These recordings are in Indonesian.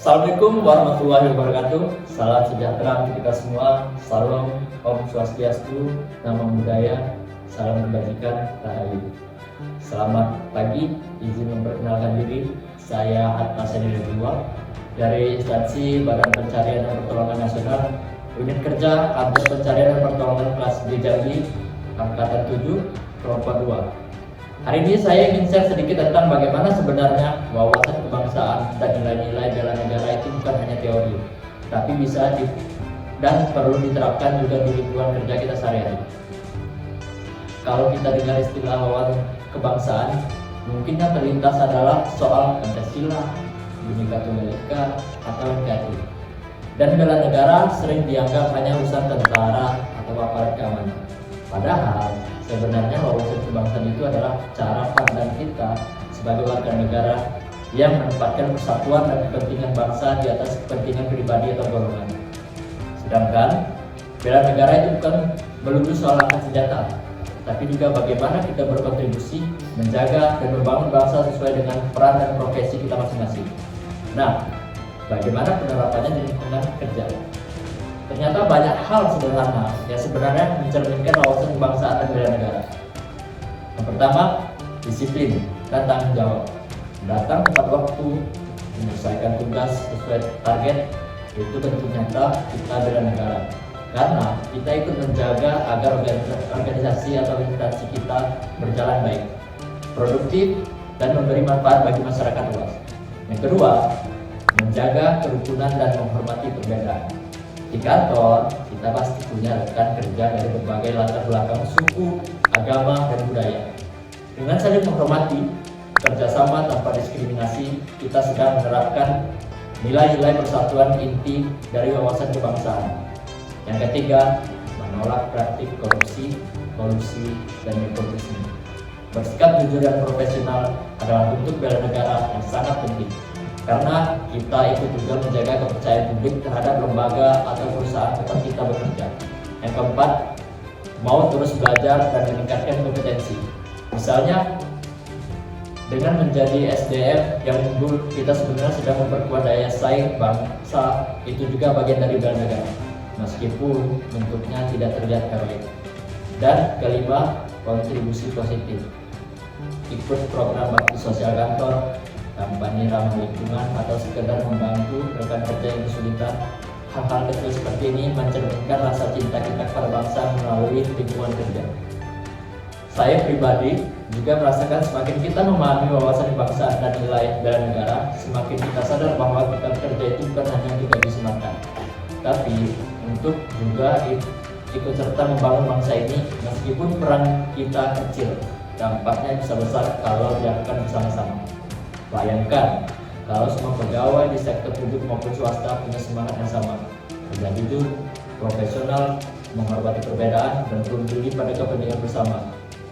Assalamualaikum warahmatullahi wabarakatuh. Salam sejahtera untuk kita semua. Salam Om Swastiastu, Namo Buddhaya, salam kebajikan, rahayu. Selamat pagi, izin memperkenalkan diri. Saya Hatta Senilidua dari instansi Badan Pencarian dan Pertolongan Nasional, Unit Kerja Kantor Pencarian dan Pertolongan Kelas B Jambi, Angkatan 7, Kelompok 2. Hari ini saya ingin share sedikit tentang bagaimana sebenarnya wawasan kebangsaan dan nilai-nilai bela negara itu bukan hanya teori, tapi bisa dan perlu diterapkan juga di lingkungan kerja kita sehari-hari. Kalau kita dengar istilah wawasan kebangsaan, mungkin yang terlintas adalah soal Pancasila, Bhinneka Tunggal Ika, atau NKRI. Dan bela negara sering dianggap hanya urusan tentara atau aparat keamanan. Padahal sebenarnya wawasan kebangsaan itu adalah cara pandang kita sebagai warga negara yang menempatkan persatuan dan kepentingan bangsa di atas kepentingan pribadi atau golongan. Sedangkan bela negara itu bukan melulu soal angkat senjata, tapi juga bagaimana kita berkontribusi menjaga dan membangun bangsa sesuai dengan peran dan profesi kita masing-masing. Nah, bagaimana penerapannya di lingkungan kerja? Ternyata banyak hal sederhana yang sebenarnya mencerminkan wawasan kebangsaan dan bela negara. Yang pertama, disiplin dan tanggung jawab. Datang tepat waktu, menyelesaikan tugas sesuai target, itu bentuk nyata kita bela negara. Karena kita ikut menjaga agar organisasi atau instansi kita berjalan baik, produktif, dan memberi manfaat bagi masyarakat luas. Yang kedua, menjaga kerukunan dan menghormati perbedaan. Di kantor, kita pasti punya rekan kerja dari berbagai latar belakang suku, agama, dan budaya. Dengan saling menghormati, kerjasama tanpa diskriminasi, kita sedang menerapkan nilai-nilai persatuan inti dari wawasan kebangsaan. Yang ketiga, menolak praktik korupsi, kolusi, dan nepotisme. Bersikap jujur dan profesional adalah bentuk bela negara yang sangat penting. Karena kita ikut juga menjaga kepercayaan publik terhadap lembaga atau perusahaan tempat kita bekerja. Yang keempat, mau terus belajar dan meningkatkan kompetensi. Misalnya, dengan menjadi SDM yang unggul, kita sebenarnya sedang memperkuat daya saing bangsa, itu juga bagian dari bela negara, meskipun bentuknya tidak terlihat heroik. Dan kelima, kontribusi positif. Ikut program bakti sosial kantor, kampanye ramah lingkungan, atau sekedar membantu rekan kerja yang kesulitan. Hal-hal kecil seperti ini mencerminkan rasa cinta kita kepada bangsa melalui lingkungan kerja. Saya pribadi juga merasakan semakin kita memahami wawasan kebangsaan dan nilai bela negara, semakin kita sadar bahwa kita bekerja itu bukan hanya untuk gaji semata, tapi untuk juga ikut serta membangun bangsa ini. Meskipun peran kita kecil, dampaknya bisa besar kalau dilakukan bersama-sama. Bayangkan kalau semua pegawai di sektor publik maupun swasta punya semangat yang sama, kerja jujur, profesional, menghormati perbedaan, dan peduli pada kepentingan bersama.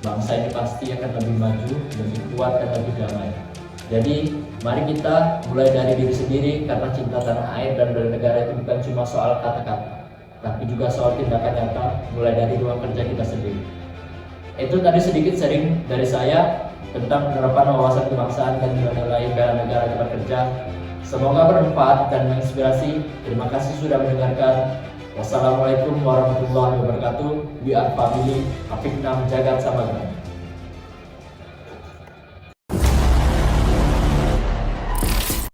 Bangsa ini pasti akan lebih maju, lebih kuat, dan lebih damai. Jadi, mari kita mulai dari diri sendiri, karena cinta tanah air dan bela negara itu bukan cuma soal kata-kata, tapi juga soal tindakan nyata, mulai dari ruang kerja kita sendiri. Itu tadi sedikit sharing dari saya tentang penerapan wawasan kebangsaan dan nilai bela negara tempat kerja. Semoga bermanfaat dan menginspirasi. Terima kasih sudah mendengarkan. Wassalamualaikum warahmatullahi wabarakatuh. We are family. Afif Nam Jagat Samagra.